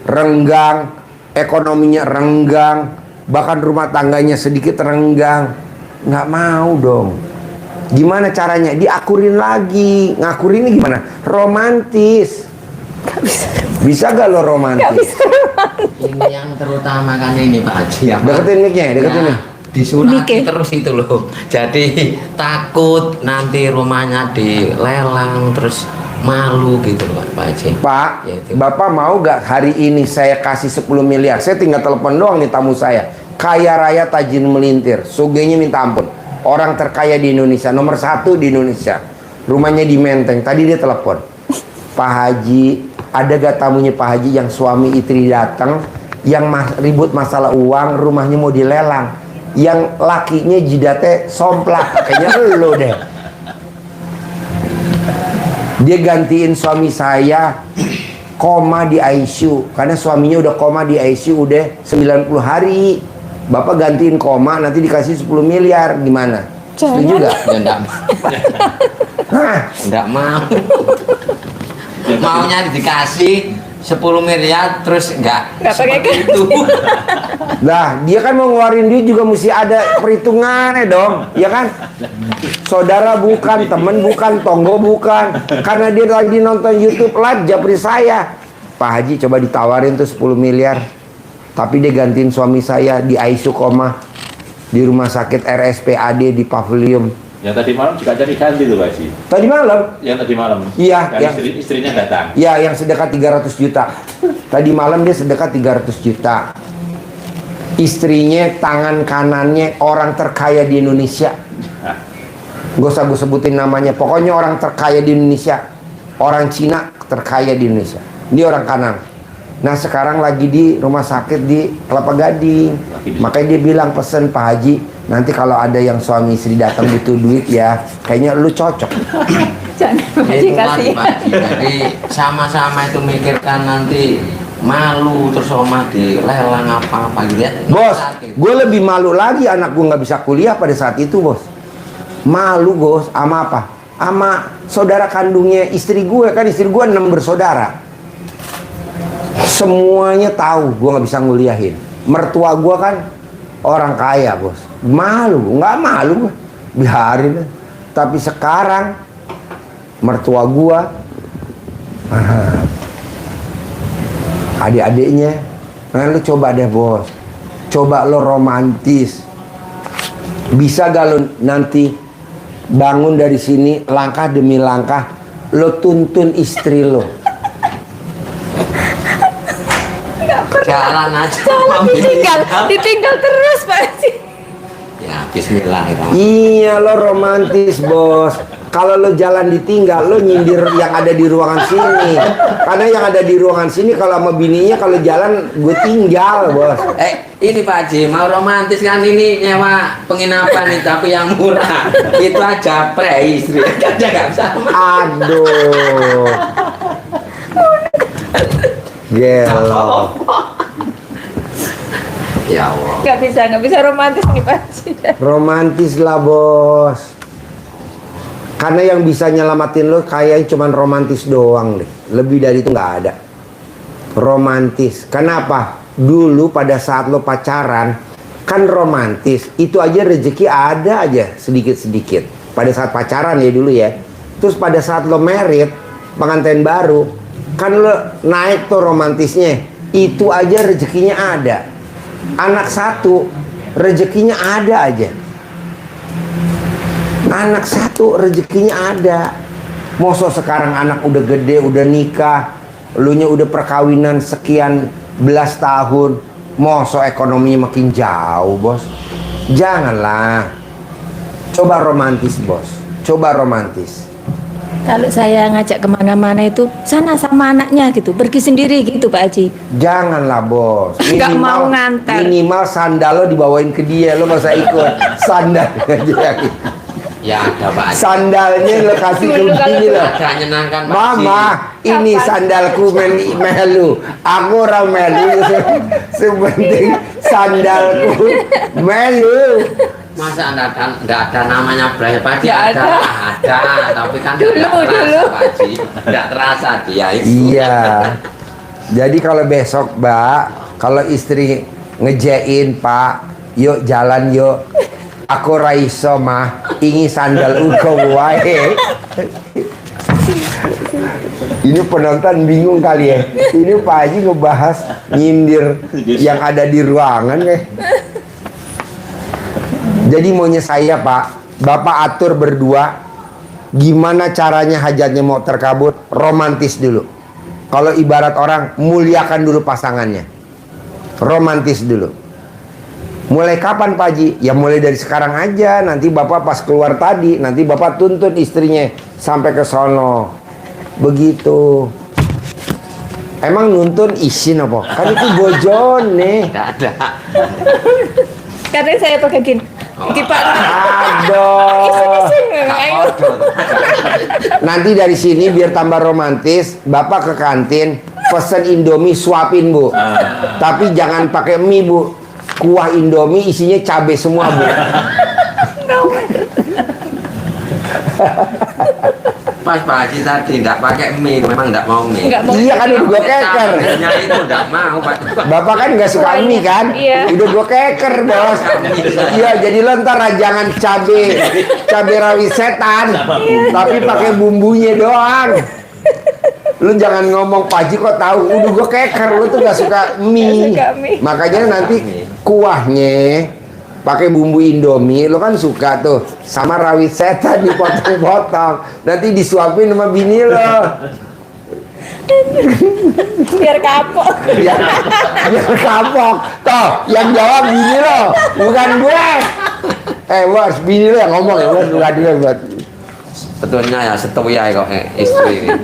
[SPEAKER 2] renggang, ekonominya renggang, bahkan rumah tangganya sedikit renggang? Nggak mau dong. Gimana caranya? Diakurin lagi. Ngakurinnya gimana? Romantis.
[SPEAKER 3] Gak bisa.
[SPEAKER 2] Bisa gak lo romantis?
[SPEAKER 3] Gak bisa.
[SPEAKER 1] Ini yang terutama kan ini Pak Haji ya. Pak.
[SPEAKER 2] Deketin mic-nya, deketin
[SPEAKER 1] Ya,
[SPEAKER 2] mic.
[SPEAKER 1] disulati terus itu loh. Jadi takut nanti rumahnya dilelang terus malu gitu loh Pak Haji.
[SPEAKER 2] Pak,
[SPEAKER 1] Ya, itu.
[SPEAKER 2] Bapak mau gak hari ini saya kasih 10 miliar? Saya tinggal telepon doang nih tamu saya. Kaya raya tajin melintir, sugihnya minta ampun. Orang terkaya di Indonesia, nomor 1 di Indonesia. Rumahnya di Menteng. Tadi dia telepon. Pak Haji, ada gak tamunya Pak Haji yang suami istri datang, yang ribut masalah uang, rumahnya mau dilelang, yang lakinya jidatnya somplak, kayaknya lo deh. Dia gantiin suami saya koma di ICU, karena suaminya udah koma di ICU udah 90 hari. Bapak gantiin koma, nanti dikasih 10 miliar, gimana? Setuju gak?
[SPEAKER 1] Ya enggak mau.
[SPEAKER 2] Hah?
[SPEAKER 1] Enggak mau. Maunya dikasih 10 miliar terus enggak
[SPEAKER 3] pakai
[SPEAKER 1] seperti itu.
[SPEAKER 2] Nah, dia kan mau ngeluarin duit juga mesti ada perhitungannya dong, ya kan? Saudara bukan, temen bukan, tonggo bukan. Karena dia lagi nonton YouTube live japri saya. Pak Haji coba ditawarin tuh 10 miliar. Tapi dia gantiin suami saya di ICU koma di rumah sakit RSPAD di Pavilion.
[SPEAKER 4] Yang tadi malam juga jadi ganti tuh Pak Haji.
[SPEAKER 2] Tadi malam?
[SPEAKER 4] Yang tadi malam.
[SPEAKER 2] Iya,
[SPEAKER 4] Dan
[SPEAKER 2] yang-
[SPEAKER 4] istrinya datang.
[SPEAKER 2] Ya, yang sedekah 300 juta. Tadi malam dia sedekah 300 juta. Istrinya tangan kanannya orang terkaya di Indonesia.
[SPEAKER 4] Nah,
[SPEAKER 2] Gak usah gue sebutin namanya. Pokoknya orang terkaya di Indonesia. Orang Cina terkaya di Indonesia. Dia orang kanan. Nah sekarang lagi di rumah sakit di Kelapa Gading. Makanya dia bilang pesen Pak Haji, nanti kalau ada yang suami istri datang butuh duit ya, kayaknya lu cocok.
[SPEAKER 3] Jangan Pak Haji
[SPEAKER 1] Itu tadi,
[SPEAKER 3] kasih.
[SPEAKER 1] Pak Haji. Jadi sama-sama itu mikirkan nanti malu terus oma dilelang apa gitu ya.
[SPEAKER 2] Bos, gue lebih malu lagi anak gue nggak bisa kuliah pada saat itu bos. Malu bos, sama apa? Sama saudara kandungnya istri gue, kan istri gue 6 bersaudara. Semuanya tahu gue nggak bisa nguliahin. Mertua gue kan orang kaya bos, malu, nggak malu gue, biarin. Tapi sekarang mertua gue, adik-adiknya, nah lu coba deh bos, coba lo romantis. Bisa gak lo nanti bangun dari sini langkah demi langkah lo tuntun istri lo?
[SPEAKER 1] Jalan aja.
[SPEAKER 3] Ditinggal terus Pak Haji.
[SPEAKER 1] Ya, bismillahirrahmanirrahim.
[SPEAKER 2] Iya, lo romantis bos. Kalau lo jalan ditinggal, lo nyindir yang ada di ruangan sini. Karena yang ada di ruangan sini kalau sama bininya kalau jalan gue tinggal bos.
[SPEAKER 1] Ini Pak Haji, mau romantis kan ini nyewa penginapan nih, tapi yang murah. Itu aja istri. Kan nggak sama.
[SPEAKER 2] Aduh. Gelo.
[SPEAKER 1] Ya Allah.
[SPEAKER 3] Nggak bisa romantis nih Pak Haji.
[SPEAKER 2] Romantis lah bos. Karena yang bisa nyelamatin lo kayaknya cuman romantis doang deh. Lebih dari itu nggak ada. Romantis. Kenapa? Dulu pada saat lo pacaran kan romantis. Itu aja rezeki ada aja sedikit-sedikit. Pada saat pacaran ya dulu ya. Terus pada saat lo married, pengantin baru, kan lo naik tuh romantisnya. Itu aja rezekinya ada. Anak satu rezekinya ada aja. Anak satu rezekinya ada. Mosok sekarang anak udah gede, udah nikah, elunya udah perkawinan sekian belas tahun, mosok ekonominya makin jauh bos. Janganlah. Coba romantis bos. Coba romantis.
[SPEAKER 3] Kalau saya ngajak kemana-mana itu sana sama anaknya gitu, pergi sendiri gitu Pak Haji.
[SPEAKER 2] Janganlah bos.
[SPEAKER 3] Nggak mau ngantar.
[SPEAKER 2] Minimal sandal lo dibawain ke dia, lo masa ikut sandal aja.
[SPEAKER 1] Ya ada Pak Haji.
[SPEAKER 2] Sandalnya lo kasih ke bini lo.
[SPEAKER 1] Ada nyenangkan Pak
[SPEAKER 2] Mama,
[SPEAKER 1] Haji.
[SPEAKER 2] ini sandalku melu. Aku ora melu. Sepenting sandalku melu.
[SPEAKER 1] Masa enggak ada namanya Bray Pak Haji?
[SPEAKER 3] Nggak
[SPEAKER 1] Ada, tapi kan
[SPEAKER 3] Dulu.
[SPEAKER 1] Pak Haji. Enggak terasa dia itu.
[SPEAKER 2] Iya. Jadi kalau besok, Mbak, kalau istri ngejain, Pak, yuk jalan yuk. Aku raiso mah, ingin sandal uga wae. Ini penonton bingung kali ya. Ini Pak Haji ngebahas nyindir yang ada di ruangan ya. Jadi maunya saya Pak, Bapak atur berdua gimana caranya hajatnya mau terkabul, romantis dulu. Kalau ibarat orang, muliakan dulu pasangannya. Romantis dulu. Mulai kapan Pak Haji? Ya mulai dari sekarang aja. Nanti Bapak pas keluar tadi, nanti Bapak tuntun istrinya sampai ke sono. Begitu. Emang nuntun isin apa? Kan itu bojone.
[SPEAKER 1] Enggak ada.
[SPEAKER 3] Karena saya pakai gini. Pak.
[SPEAKER 2] Aduh.
[SPEAKER 3] Ayo.
[SPEAKER 2] Nanti dari sini biar tambah romantis, Bapak ke kantin pesen Indomie suapin Bu. Tapi jangan pakai mie Bu. Kuah Indomie isinya cabai semua Bu.
[SPEAKER 1] Pas Pak Haji tadi enggak pakai mie, memang enggak mau mie.
[SPEAKER 3] Nggak mau.
[SPEAKER 2] Iya kan udah gue keker.
[SPEAKER 1] Cabenya itu enggak mau Pak.
[SPEAKER 2] Bapak kan nggak suka mie kan?
[SPEAKER 3] Iya.
[SPEAKER 2] Udah gue keker bos. Iya jadi lo ntar jangan cabai rawit setan, tapi pakai bumbunya doang. Lu jangan ngomong Pak Haji kok tahu, udah gue keker, lu tuh gak suka mie.
[SPEAKER 3] Nggak suka mie.
[SPEAKER 2] Makanya nanti kuahnya pakai bumbu Indomie, lu kan suka tuh sama rawit setan dipotong-potong. Nanti disuapin sama bini lo.
[SPEAKER 3] Biar kapok.
[SPEAKER 2] Biar kapok. Toh, yang jawab bini lo, bukan gue. Bos, bini lo yang ngomong ya, bos, bukan gue buat.
[SPEAKER 1] Betulnya ya setuya kok istri ini.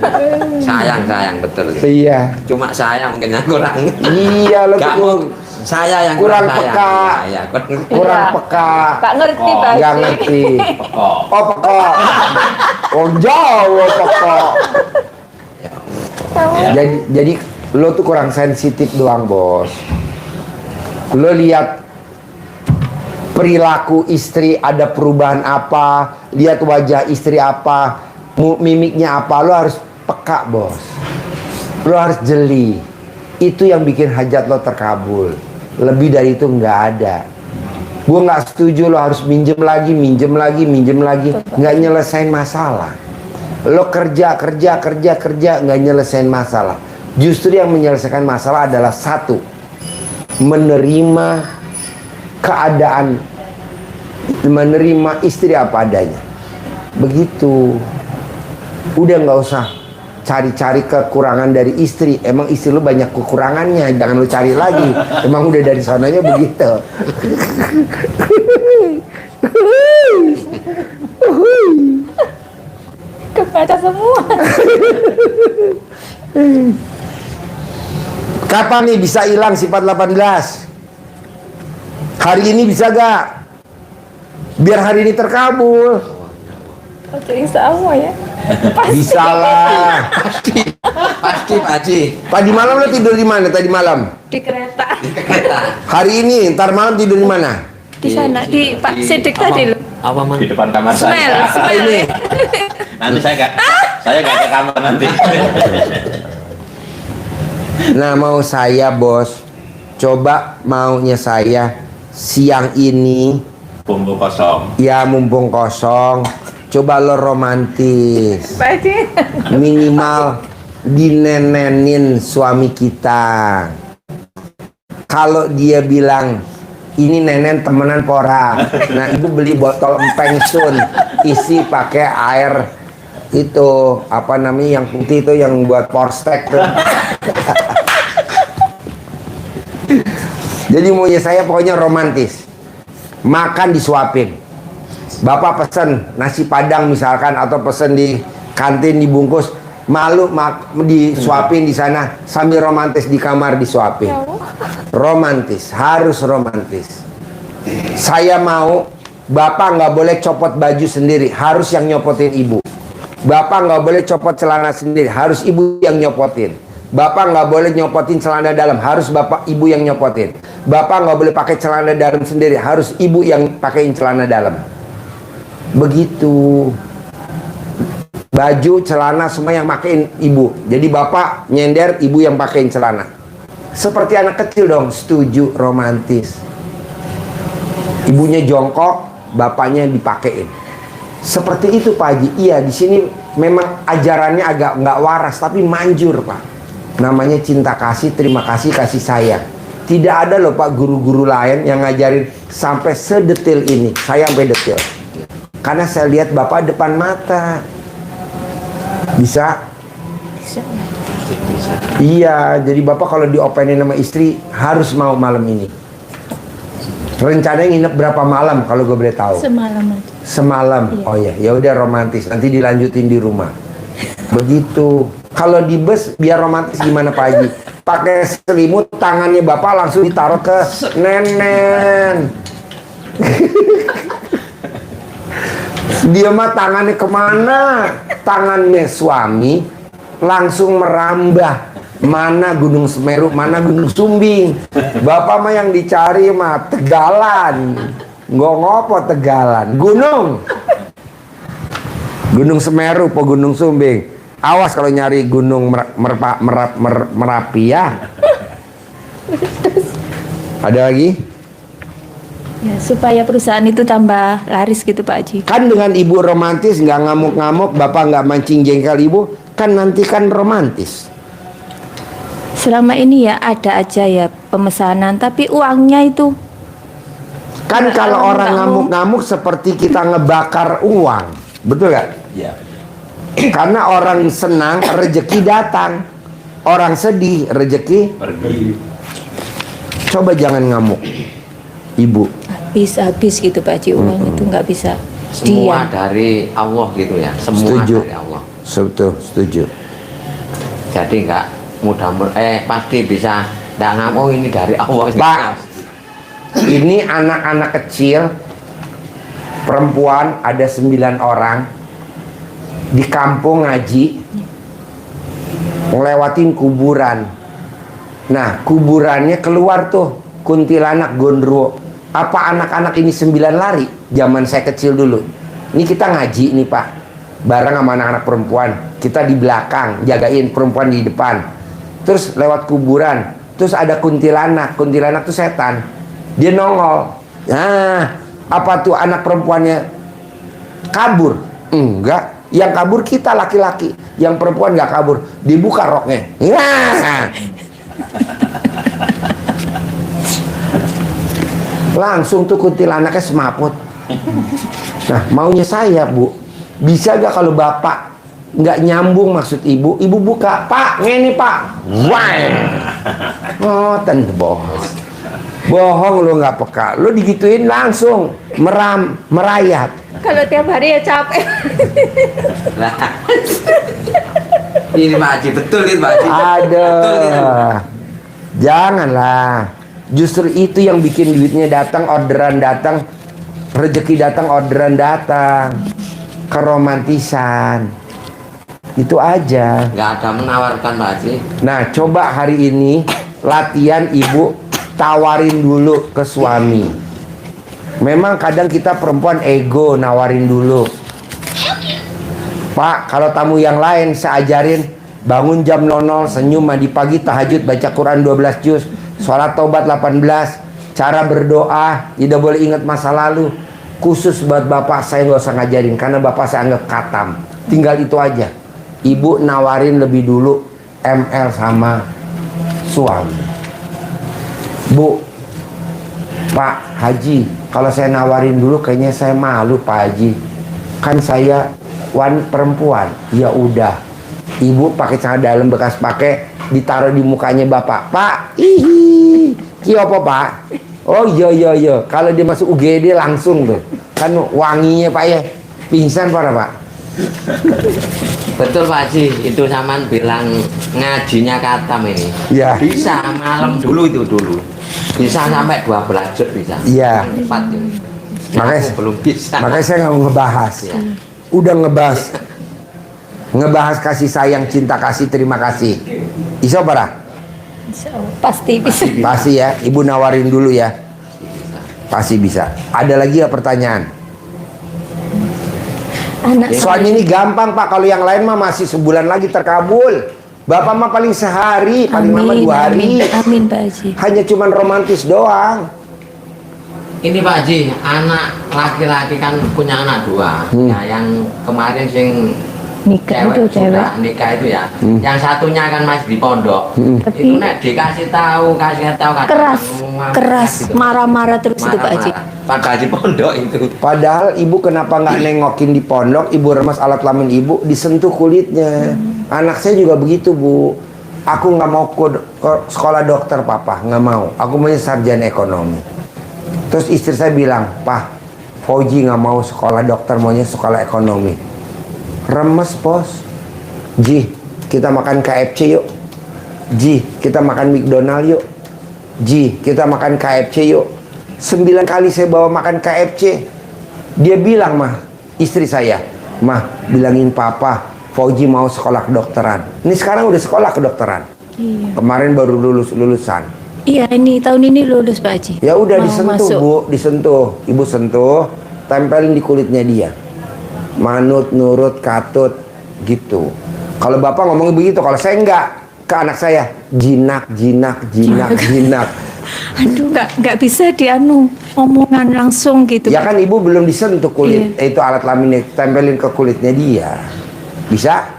[SPEAKER 1] Sayang betul.
[SPEAKER 2] Iya.
[SPEAKER 1] Cuma saya mungkin yang kurang.
[SPEAKER 2] Iya lo
[SPEAKER 1] Nggak
[SPEAKER 2] tuh
[SPEAKER 1] mau. Saya yang
[SPEAKER 2] kurang
[SPEAKER 1] sayang.
[SPEAKER 2] peka.
[SPEAKER 1] Iya,
[SPEAKER 2] kurang
[SPEAKER 3] Iya.
[SPEAKER 2] peka.
[SPEAKER 3] Pak ngerti Pak
[SPEAKER 2] Nggak
[SPEAKER 3] Haji.
[SPEAKER 2] ngerti.
[SPEAKER 1] Pokok.
[SPEAKER 2] Oh peka. Oh jauh peka. Jadi lo tuh kurang sensitif doang bos. Lo lihat perilaku istri ada perubahan apa, lihat wajah istri apa, mimiknya apa, lo harus peka bos, lo harus jeli. Itu yang bikin hajat lo terkabul. Lebih dari itu nggak ada. Gue nggak setuju lo harus minjem lagi, nggak nyelesain masalah. Lo kerja nggak nyelesain masalah. Justru yang menyelesaikan masalah adalah satu, menerima keadaan, menerima istri apa adanya. Begitu. Udah nggak usah cari-cari kekurangan dari istri. Emang istri lu banyak kekurangannya, jangan lu cari lagi. Emang udah dari sananya begitu.
[SPEAKER 3] Kebaca semua.
[SPEAKER 2] Kapan nih bisa hilang sifat 18? Hari ini bisa gak? Biar hari ini terkabul.
[SPEAKER 3] Oke, insya Allah ya.
[SPEAKER 2] Bisa lah.
[SPEAKER 1] Pasti Pak Haji.
[SPEAKER 2] Tadi malam lo tidur di mana? Tadi malam?
[SPEAKER 3] Di kereta.
[SPEAKER 2] Hari ini, ntar malam tidur di mana?
[SPEAKER 3] Di sana, di Pak Sidik tadi loh.
[SPEAKER 1] Apa man?
[SPEAKER 4] Di depan kamar
[SPEAKER 3] Smell,
[SPEAKER 4] saya.
[SPEAKER 3] smell.
[SPEAKER 2] Ini.
[SPEAKER 4] Nanti saya nggak ke kamar nanti.
[SPEAKER 2] Nah, mau saya bos, coba maunya saya siang ini,
[SPEAKER 4] Bumbu kosong.
[SPEAKER 2] ya mumpung kosong, coba lo romantis.
[SPEAKER 3] Pak Haji.
[SPEAKER 2] Minimal dinenenin suami kita. Kalau dia bilang ini nenen temenan pora, nah ibu beli botol empeng sun, isi pakai air itu apa namanya yang putih itu yang buat porstek tuh. Jadi maunya saya pokoknya romantis. Makan disuapin. Bapak pesen nasi padang misalkan atau pesen di kantin dibungkus, malu disuapin di sana sambil romantis di kamar disuapin. Romantis, harus romantis. Saya mau bapak nggak boleh copot baju sendiri, harus yang nyopotin ibu. Bapak nggak boleh copot celana sendiri, harus ibu yang nyopotin. Bapak nggak boleh nyopotin celana dalam, harus bapak ibu yang nyopotin. Bapak nggak boleh pakai celana dalam sendiri, harus ibu yang pakein celana dalam. Begitu. Baju, celana semua yang pakein ibu. Jadi bapak nyender, ibu yang pakein celana. Seperti anak kecil dong, setuju, romantis. Ibunya jongkok, bapaknya dipakein. Seperti itu Pak Haji. Iya, di sini memang ajarannya agak nggak waras, tapi manjur Pak. Namanya cinta kasih, terima kasih, kasih sayang. Tidak ada loh Pak guru-guru lain yang ngajarin sampai sedetil ini. Saya sampai detil. Karena saya lihat bapak depan mata. Bisa? Iya, jadi bapak kalau diopenin sama istri harus mau malam ini. Rencananya nginep berapa malam kalau gue boleh tahu?
[SPEAKER 3] Semalam aja.
[SPEAKER 2] Semalam.
[SPEAKER 3] Iya.
[SPEAKER 2] Oh ya udah romantis. Nanti dilanjutin di rumah. Begitu. Kalau di bus biar romantis gimana Pak Haji? Pakai selimut, tangannya bapak langsung ditaruh ke nenen. Dia mah tangannya kemana? Tangannya suami langsung merambah. Mana Gunung Semeru, mana Gunung Sumbing. Bapak mah yang dicari mah Tegalan. Nggak ngopo Tegalan. Gunung Semeru po Gunung Sumbing. Awas kalau nyari Gunung Merapi ya. Ada lagi?
[SPEAKER 3] Ya, supaya perusahaan itu tambah laris gitu Pak Haji.
[SPEAKER 2] Kan dengan ibu romantis, nggak ngamuk-ngamuk, bapak nggak mancing jengkel ibu, kan nanti kan romantis.
[SPEAKER 3] Selama ini ya ada aja ya pemesanan, tapi uangnya itu
[SPEAKER 2] Kan kalau orang ngamuk-ngamuk seperti kita ngebakar uang, betul nggak?
[SPEAKER 4] Ya.
[SPEAKER 2] Karena orang senang rezeki datang, orang sedih rezeki
[SPEAKER 4] Pergi.
[SPEAKER 2] Coba jangan ngamuk, ibu.
[SPEAKER 3] habis gitu Pak Haji, uang itu nggak bisa
[SPEAKER 1] Semua
[SPEAKER 3] diam.
[SPEAKER 1] dari Allah gitu ya. Semua
[SPEAKER 2] Setuju.
[SPEAKER 1] dari Allah.
[SPEAKER 2] Setuju.
[SPEAKER 1] Jadi nggak pasti bisa. Nggak ngamuk ini dari Allah.
[SPEAKER 2] Pak, ini anak-anak kecil perempuan ada 9 orang di kampung ngaji ngelewatin kuburan. Nah kuburannya keluar tuh kuntilanak gondro Apa anak-anak ini 9 lari? Zaman saya kecil dulu. Ini kita ngaji nih Pak, bareng sama anak-anak perempuan. Kita di belakang, jagain perempuan di depan. Terus lewat kuburan, terus ada kuntilanak. Kuntilanak tuh setan. Dia nongol. Nah, apa tuh anak perempuannya kabur? Enggak. Yang kabur kita laki-laki, yang perempuan nggak kabur. Dibuka roknya. Nah. Langsung tuh kuntilanaknya semaput. Nah, maunya saya, Bu, bisa gak kalau bapak nggak nyambung maksud ibu, ibu buka, Pak, ngene Pak. Wah. Oh, tentu bohong. Bohong lu nggak peka. Lu digituin langsung merayap.
[SPEAKER 3] Kalau tiap hari ya capek.
[SPEAKER 1] Lah. Ini Pak Haji, betul itu Pak Haji.
[SPEAKER 2] Ada.
[SPEAKER 1] Betul itu.
[SPEAKER 2] Janganlah. Justru itu yang bikin duitnya datang, orderan datang, rezeki datang, orderan datang. Keromantisan. Itu aja.
[SPEAKER 1] Nggak ada menawarkan Pak Haji.
[SPEAKER 2] Nah, coba hari ini latihan ibu tawarin dulu ke suami. Memang kadang kita perempuan ego nawarin dulu. Pak, kalau tamu yang lain saya ajarin bangun jam 00, senyum mandi pagi, tahajud, baca Quran 12 juz, sholat taubat 18, cara berdoa, tidak boleh ingat masa lalu. Khusus buat bapak saya nggak usah ngajarin karena bapak saya anggap katam. Tinggal itu aja. Ibu nawarin lebih dulu ML sama suami. Bu, Pak Haji, kalau saya nawarin dulu kayaknya saya malu Pak Haji. Kan saya perempuan. Ya udah. Ibu pakai celana dalam bekas pakai ditaruh di mukanya bapak. Pak, ihi, kio apa Pak? Oh iya. Kalau dia masuk UGD langsung tuh. Kan wanginya Pak ya. Pingsan Pak.
[SPEAKER 1] Betul Pak Haji, itu Saman bilang ngajinya katam ini.
[SPEAKER 2] Ya.
[SPEAKER 1] Bisa malam dulu itu dulu. Bisa sampai 12 juz bisa.
[SPEAKER 2] Iya.
[SPEAKER 1] Cepat ini.
[SPEAKER 2] Makanya
[SPEAKER 1] Aku belum bisa.
[SPEAKER 2] Makanya saya nggak mau ngebahas.
[SPEAKER 1] Ya.
[SPEAKER 2] Udah ngebahas kasih sayang, cinta kasih, terima kasih. Iso para?
[SPEAKER 3] Pasti bisa.
[SPEAKER 2] Pasti ya. Ibu nawarin dulu ya. Pasti bisa. Ada lagi ya pertanyaan?
[SPEAKER 3] Anak
[SPEAKER 2] Soalnya ini gampang Pak. Kalau yang lain mah masih sebulan lagi terkabul. Bapak mah paling sehari, paling lama 2 hari.
[SPEAKER 3] Amin Pak Haji.
[SPEAKER 2] Hanya cuman romantis doang.
[SPEAKER 1] Ini Pak Haji, anak laki-laki kan punya anak 2. Ya, yang kemarin sing
[SPEAKER 3] Nikah itu cewek.
[SPEAKER 1] sudah nikah itu ya. Yang satunya kan masih di pondok.
[SPEAKER 3] Tapi-
[SPEAKER 1] Itu nek dikasih tahu kadang
[SPEAKER 3] Keras,
[SPEAKER 1] gitu.
[SPEAKER 3] marah-marah terus itu Pak Haji.
[SPEAKER 1] Padahal di pondok itu.
[SPEAKER 2] Padahal ibu kenapa nggak nengokin di pondok? Ibu remas alat kelamin ibu, disentuh kulitnya. Anak saya juga begitu Bu. Aku nggak mau ke sekolah dokter Papa, nggak mau. Aku maunya sarjana ekonomi. Terus istri saya bilang, Pak, Fauji nggak mau sekolah dokter, maunya sekolah ekonomi. Remes bos. Ji, kita makan KFC yuk. Ji, kita makan McDonald yuk. Ji, kita makan KFC yuk. 9 kali saya bawa makan KFC. Dia bilang istri saya, bilangin Papa, Fauji mau sekolah kedokteran. Ini sekarang udah sekolah kedokteran.
[SPEAKER 3] Iya.
[SPEAKER 2] Kemarin baru lulusan.
[SPEAKER 3] Iya, ini tahun ini lulus Pak Haji.
[SPEAKER 2] Ya udah
[SPEAKER 3] Mau
[SPEAKER 2] disentuh
[SPEAKER 3] masuk.
[SPEAKER 2] Bu, disentuh. Ibu sentuh, tempelin di kulitnya dia. Manut, nurut, katut, gitu. Kalau Bapak ngomong begitu, kalau saya enggak, ke anak saya, jinak.
[SPEAKER 3] Aduh, nggak bisa dianu omongan langsung gitu.
[SPEAKER 2] Ya
[SPEAKER 3] Pak.
[SPEAKER 2] kan ibu belum disentuh kulit, itu alat kelaminnya, tempelin ke kulitnya dia. Bisa?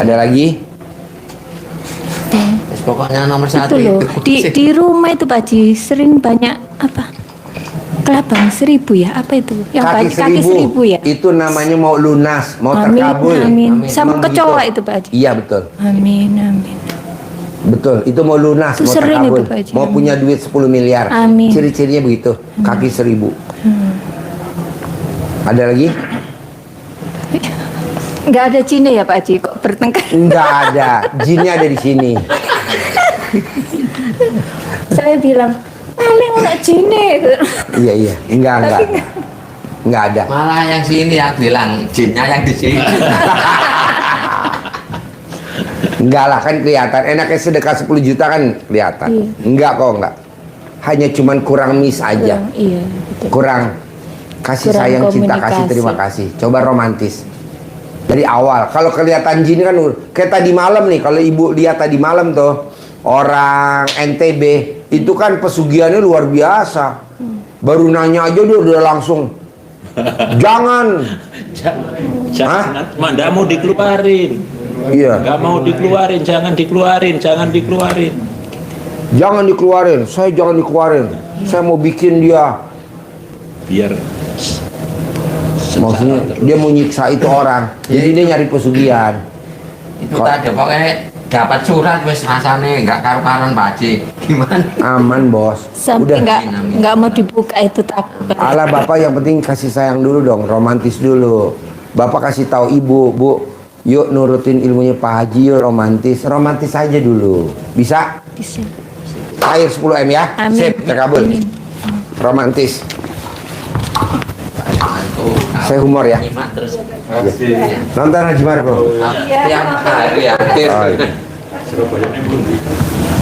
[SPEAKER 2] Ada lagi?
[SPEAKER 1] Pokoknya nomor
[SPEAKER 3] Itu
[SPEAKER 1] 1
[SPEAKER 3] loh,
[SPEAKER 1] itu.
[SPEAKER 3] di rumah itu Pak Haji sering banyak kelabang 1000 ya, apa itu? Yang kaki 1000 ya.
[SPEAKER 2] Itu namanya mau lunas, mau
[SPEAKER 3] Amin,
[SPEAKER 2] terkabul.
[SPEAKER 3] amin.
[SPEAKER 1] Amin.
[SPEAKER 3] Sama
[SPEAKER 2] Memang
[SPEAKER 3] kecoa
[SPEAKER 2] begitu.
[SPEAKER 3] itu Pak Haji.
[SPEAKER 2] Iya betul.
[SPEAKER 3] Amin.
[SPEAKER 2] Betul, itu mau lunas,
[SPEAKER 3] Itu
[SPEAKER 2] mau
[SPEAKER 3] sering
[SPEAKER 2] terkabul,
[SPEAKER 3] itu, Pak Haji.
[SPEAKER 2] mau punya duit 10 miliar.
[SPEAKER 3] Amin.
[SPEAKER 2] Ciri-cirinya begitu, kaki 1000. Ada lagi?
[SPEAKER 3] Nggak ada Cina ya Pak Haji, kok bertengkar?
[SPEAKER 2] Enggak ada, jinnya ada di sini.
[SPEAKER 3] Saya bilang, paling nggak Cina.
[SPEAKER 2] Iya, enggak ada.
[SPEAKER 1] Malah yang sini yang bilang jinnya yang di sini.
[SPEAKER 2] Enggak lah, kan kelihatan. Enaknya sedekah 10 juta kan kelihatan.
[SPEAKER 3] Iya.
[SPEAKER 2] Enggak. hanya cuman kurang miss aja.
[SPEAKER 3] Iya, betul.
[SPEAKER 2] Kurang kasih
[SPEAKER 3] Kurang
[SPEAKER 2] sayang, cinta kasih,
[SPEAKER 3] komunikasi.
[SPEAKER 2] terima kasih. Coba romantis dari awal. Kalau kelihatan jin kan kayak tadi malam nih, kalau ibu lihat tadi malam tuh orang NTB itu kan pesugihannya luar biasa. Baru nanya aja dia udah langsung jangan.
[SPEAKER 4] Jangan, nggak mau dikeluarin.
[SPEAKER 2] Iya,
[SPEAKER 4] Nggak mau dikeluarin, jangan dikeluarin, jangan dikeluarin.
[SPEAKER 2] jangan dikeluarin. Saya jangan dikeluarin. Saya mau bikin dia.
[SPEAKER 4] Biar
[SPEAKER 2] Maksudnya dia mau nyiksa itu orang. Jadi dia nyari pesugihan.
[SPEAKER 1] Itu tadi pokoknya dapat surat wis rasane nggak karu-karuan Pak Haji. Gimana?
[SPEAKER 2] Aman bos.
[SPEAKER 3] Sampai
[SPEAKER 2] Udah.
[SPEAKER 3] nggak mau dibuka itu takut.
[SPEAKER 2] Ala bapak yang penting kasih sayang dulu dong, romantis dulu. Bapak kasih tahu ibu, bu, yuk nurutin ilmunya Pak Haji, yuk romantis, romantis aja dulu. Bisa?
[SPEAKER 3] Bisa.
[SPEAKER 2] Air 10 M ya.
[SPEAKER 3] Amin.
[SPEAKER 2] Sip, terkabul.
[SPEAKER 3] Amin.
[SPEAKER 2] Romantis.
[SPEAKER 1] Tuh,
[SPEAKER 2] Saya humor ya.
[SPEAKER 1] nyimak terus.
[SPEAKER 2] Nonton Haji Marco.
[SPEAKER 1] Tiap hari ya.
[SPEAKER 2] Oh, iya.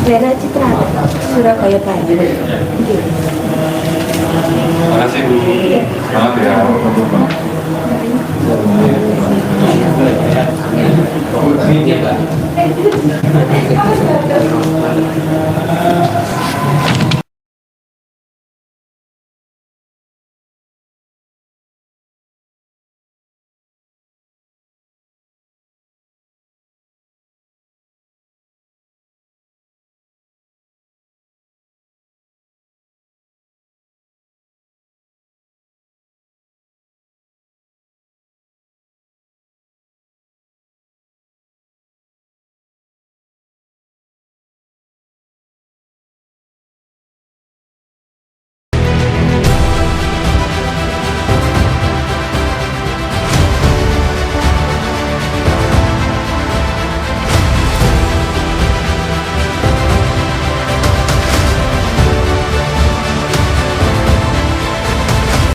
[SPEAKER 3] Daerah Citra, Surabaya Barat.
[SPEAKER 5] Terima kasih Bu. Selamat ya.